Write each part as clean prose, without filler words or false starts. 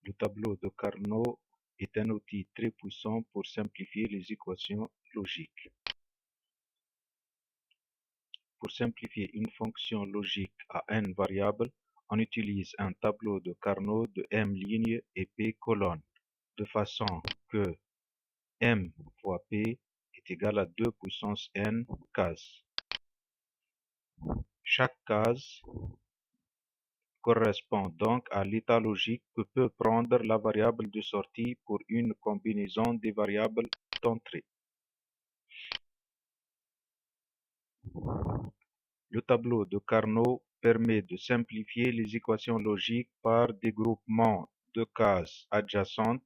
Le tableau de Carnot est un outil très puissant pour simplifier les équations logiques. Pour simplifier une fonction logique à n variables, on utilise un tableau de Carnot de m lignes et p colonnes, de façon que m fois p est égal à 2 puissance n cases. Chaque case correspond donc à l'état logique que peut prendre la variable de sortie pour une combinaison des variables d'entrée. Le tableau de Carnot permet de simplifier les équations logiques par des groupements de cases adjacentes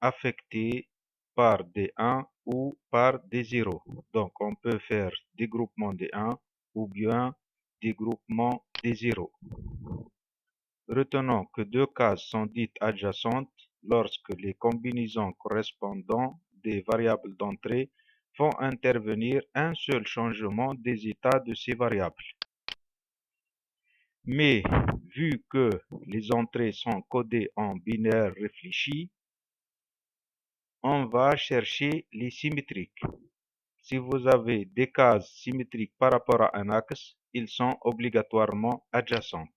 affectées par des 1 ou par des 0. Donc on peut faire des groupements des 1 ou bien des groupements des 0. Retenons que deux cases sont dites adjacentes lorsque les combinaisons correspondant des variables d'entrée font intervenir un seul changement des états de ces variables. Mais vu que les entrées sont codées en binaire réfléchi, on va chercher les symétriques. Si vous avez des cases symétriques par rapport à un axe, ils sont obligatoirement adjacentes.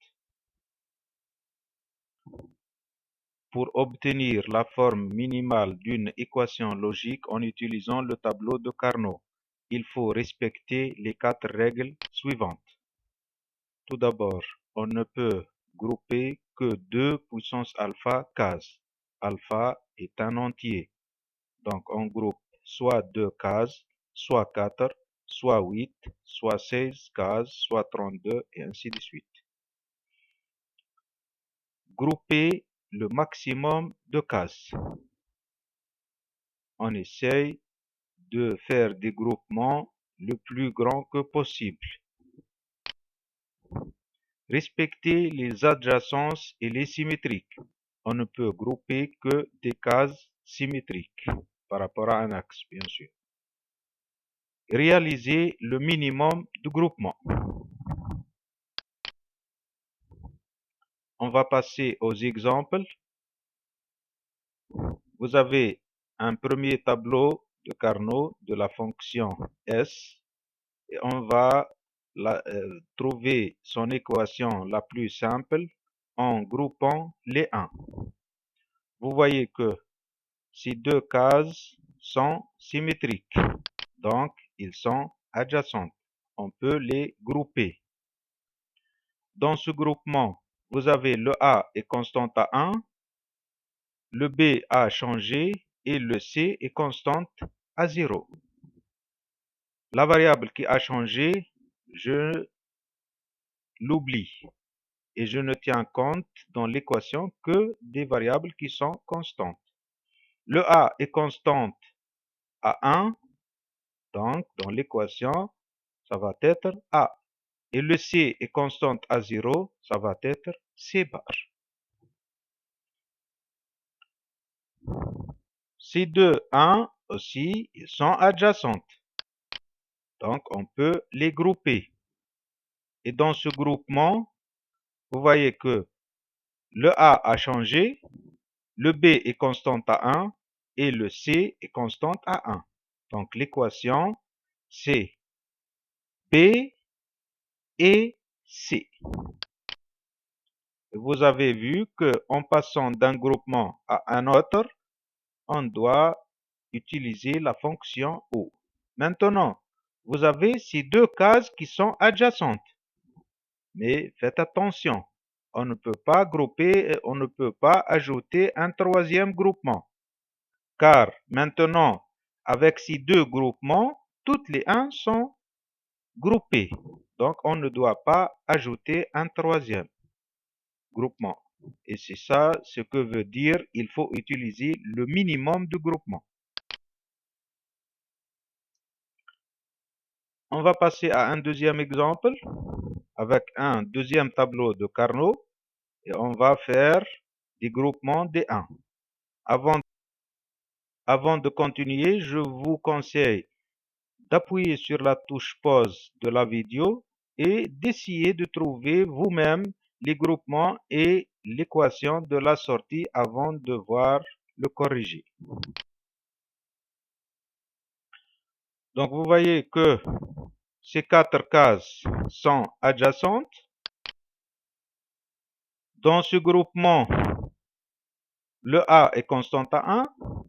Pour obtenir la forme minimale d'une équation logique en utilisant le tableau de Carnot, il faut respecter les 4 règles suivantes. Tout d'abord, on ne peut grouper que 2 puissance alpha cases. Alpha est un entier. Donc on groupe soit 2 cases, soit 4, soit 8, soit 16 cases, soit 32 et ainsi de suite. Grouper le maximum de cases. On essaye de faire des groupements le plus grand que possible. Respecter les adjacences et les symétriques. On ne peut grouper que des cases symétriques par rapport à un axe, bien sûr. Réaliser le minimum de groupement. On va passer aux exemples. Vous avez un premier tableau de Carnot de la fonction S et on va trouver son équation la plus simple en groupant les 1. Vous voyez que ces deux cases sont symétriques, donc ils sont adjacentes. On peut les grouper. Dans ce groupement, vous avez le A est constante à 1, le B a changé et le C est constante à 0. La variable qui a changé, je l'oublie et je ne tiens compte dans l'équation que des variables qui sont constantes. Le A est constante à 1, donc dans l'équation, ça va être A. Et le C est constante à 0, ça va être C bar. Ces deux 1 aussi, ils sont adjacentes. Donc on peut les grouper. Et dans ce groupement, vous voyez que le A a changé, le B est constante à 1 et le C est constante à 1. Donc l'équation, c'est B et C. Vous avez vu qu'en passant d'un groupement à un autre, on doit utiliser la fonction O. Maintenant, vous avez ces deux cases qui sont adjacentes. Mais faites attention, on ne peut pas grouper, on ne peut pas ajouter un troisième groupement. Car maintenant, avec ces deux groupements, toutes les 1 sont groupées. Donc, on ne doit pas ajouter un troisième groupement. Et c'est ça ce que veut dire il faut utiliser le minimum de groupement. On va passer à un deuxième exemple avec un deuxième tableau de Carnot et on va faire des groupements des 1. Avant de continuer, je vous conseille d'appuyer sur la touche pause de la vidéo et d'essayer de trouver vous-même les groupements et l'équation de la sortie avant de voir le corriger. Donc, vous voyez que ces 4 cases sont adjacentes. Dans ce groupement, le A est constant à 1,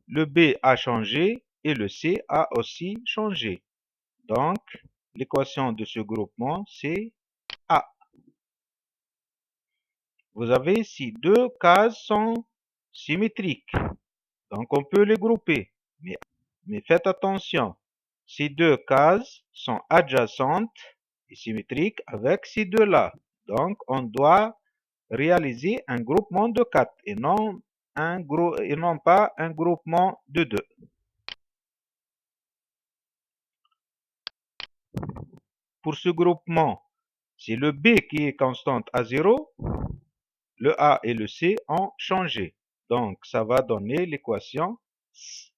le B a changé et le C a aussi changé. Donc, l'équation de ce groupement, c'est A. Vous avez ici 2 cases sont symétriques. Donc, on peut les grouper. Mais faites attention, ces 2 cases sont adjacentes et symétriques avec ces deux-là. Donc, on doit réaliser un groupement de 4 et non pas un groupement de 2. Pour ce groupement, c'est le B qui est constante à 0, le A et le C ont changé. Donc, ça va donner l'équation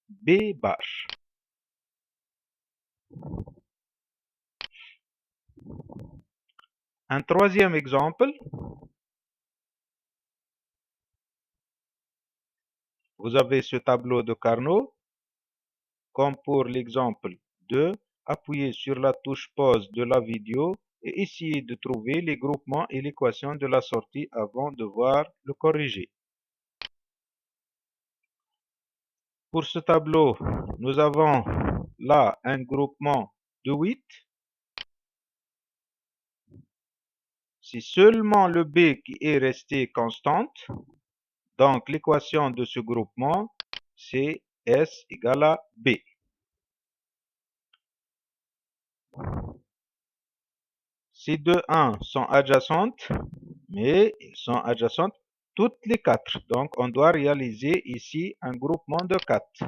B bar. Un troisième exemple. Vous avez ce tableau de Carnot. Comme pour l'exemple 2, appuyez sur la touche pause de la vidéo et essayez de trouver les groupements et l'équation de la sortie avant de voir le corriger. Pour ce tableau, nous avons là un groupement de 8. C'est seulement le B qui est resté constante. Donc, l'équation de ce groupement, c'est S égale à B. Ces deux 1 sont adjacentes, mais ils sont adjacentes toutes les 4. Donc, on doit réaliser ici un groupement de 4.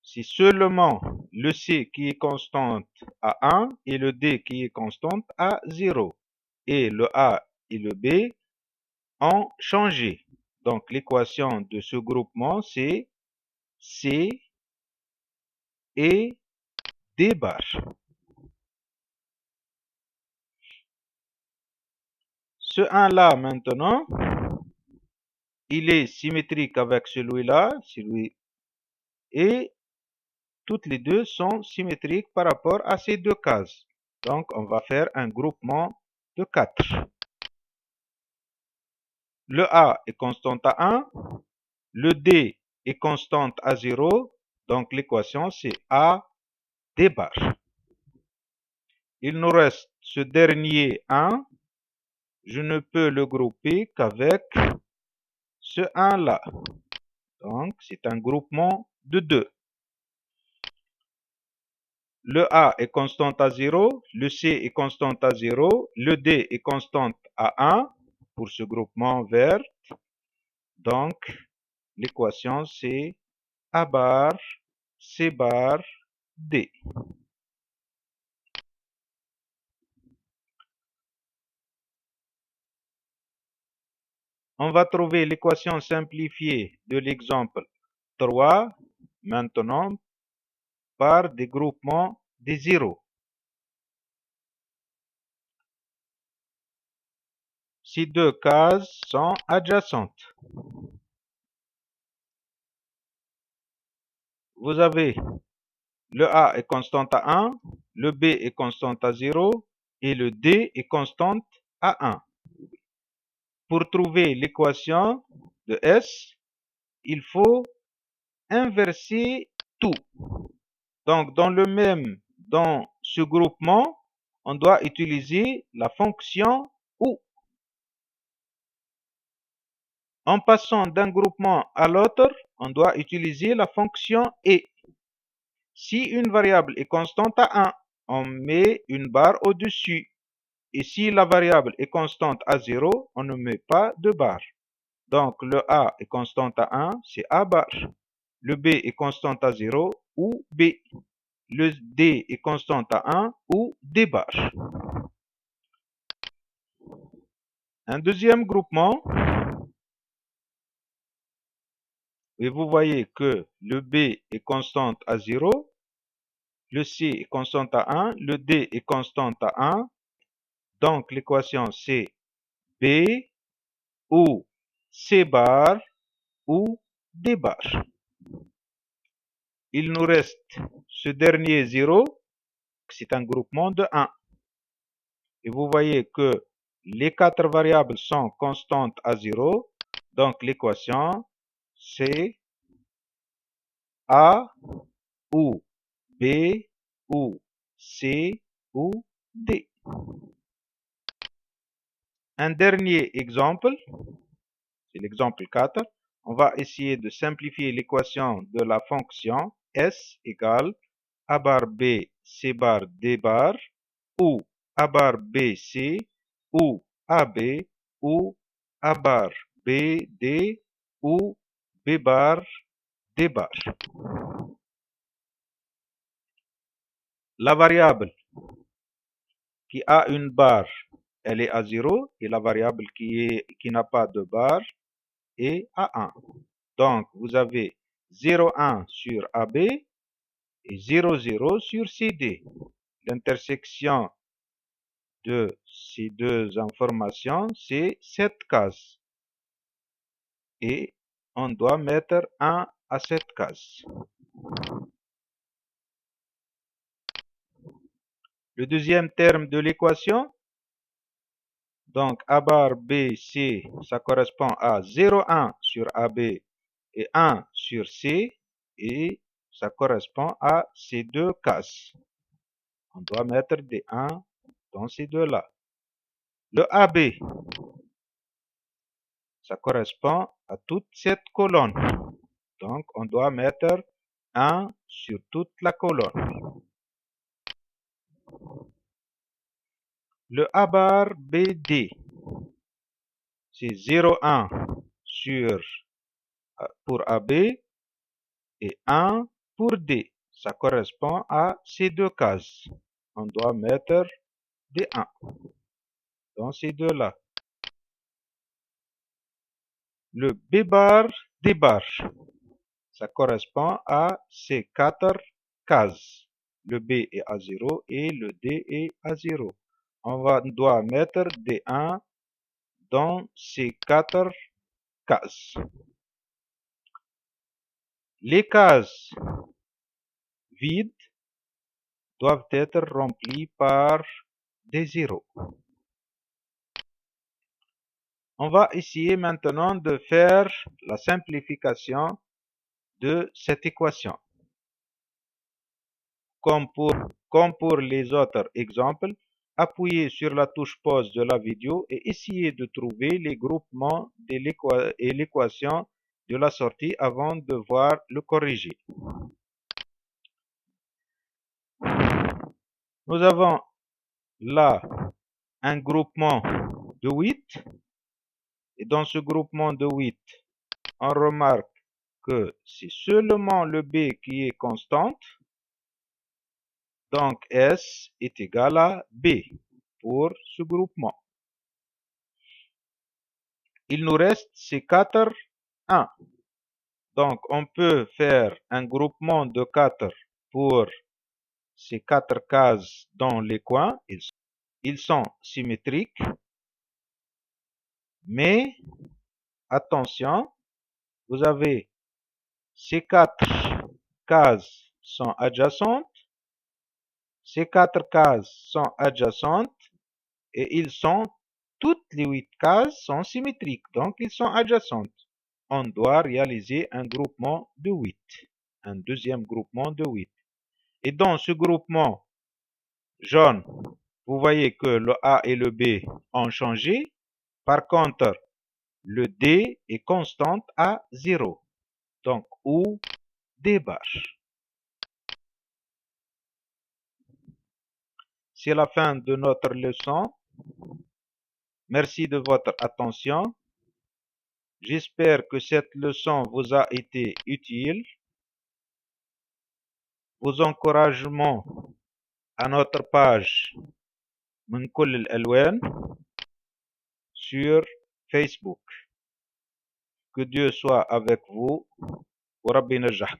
C'est seulement le C qui est constante à 1 et le D qui est constante à 0. Et le A et le B ont changé. Donc, l'équation de ce groupement, c'est C et D bar. Ce 1-là, maintenant, il est symétrique avec celui-là, et toutes les deux sont symétriques par rapport à ces deux cases. Donc, on va faire un groupement de 4. Le A est constante à 1, le D est constante à 0, donc l'équation c'est A D bar. Il nous reste ce dernier 1, je ne peux le grouper qu'avec ce 1-là. Donc, c'est un groupement de 2. Le A est constante à 0, le C est constante à 0, le D est constante à 1 pour ce groupement vert. Donc, l'équation c'est A bar, C bar, D. On va trouver l'équation simplifiée de l'exemple 3 maintenant par des groupements des zéros. Ces deux cases sont adjacentes. Vous avez le A est constante à 1, le B est constante à 0 et le D est constante à 1. Pour trouver l'équation de S, il faut inverser tout. Donc, dans ce groupement, on doit utiliser la fonction OU. En passant d'un groupement à l'autre, on doit utiliser la fonction et. Si une variable est constante à 1, on met une barre au-dessus. Et si la variable est constante à 0, on ne met pas de barre. Donc, le A est constante à 1, c'est A bar. Le B est constante à 0, ou B. Le D est constante à 1, ou D bar. Un deuxième groupement, et vous voyez que le B est constante à 0, Le C est constante à 1, le D est constante à 1. Donc l'équation c'est B ou C bar ou D bar. Il nous reste ce dernier 0, c'est un groupement de 1. Et vous voyez que les 4 variables sont constantes à 0. Donc l'équation c'est A ou B ou C ou D. Un dernier exemple, c'est l'exemple 4. On va essayer de simplifier l'équation de la fonction S égale A bar B, C bar, D bar, ou A bar B, C, ou AB, ou A bar B, D, ou B bar, D bar. La variable qui a une barre, elle est à 0, et la variable qui n'a pas de barre est à 1. Donc, vous avez 0,1 sur AB et 0,0 sur CD. L'intersection de ces deux informations, c'est cette case. Et on doit mettre 1 à cette case. Le deuxième terme de l'équation, donc A bar B, C, ça correspond à 0,1 sur AB et 1 sur C, et ça correspond à ces deux cases. On doit mettre des 1 dans ces deux-là. Le AB, ça correspond à toute cette colonne. Donc, on doit mettre 1 sur toute la colonne. Le A bar BD, c'est 0,1 pour AB et 1 pour D. Ça correspond à ces deux cases. On doit mettre des 1 dans ces deux-là. Le B bar D bar, ça correspond à ces 4 cases. Le B est à 0 et le D est à 0. On doit mettre des 1 dans ces 4 cases. Les cases vides doivent être remplies par des 0. On va essayer maintenant de faire la simplification de cette équation. Comme pour les autres exemples, appuyez sur la touche pause de la vidéo et essayez de trouver les groupements et l'équation de la sortie avant de voir le corriger. Nous avons là un groupement de 8. Et dans ce groupement de 8, on remarque que c'est seulement le B qui est constante. Donc S est égal à B pour ce groupement. Il nous reste ces 4 1. Donc on peut faire un groupement de 4 pour ces 4 cases dans les coins. Ils sont symétriques. Mais attention, vous avez ces 4 cases sont adjacentes. Ces 4 cases sont adjacentes et toutes les 8 cases sont symétriques, donc ils sont adjacentes. On doit réaliser un groupement de 8, un deuxième groupement de 8. Et dans ce groupement jaune, vous voyez que le A et le B ont changé. Par contre, le D est constante à 0. Donc, ou D bar. C'est la fin de notre leçon. Merci de votre attention. J'espère que cette leçon vous a été utile. Vos encouragements à notre page من كل الألوان sur Facebook. Que Dieu soit avec vous. وربي ينجحكم.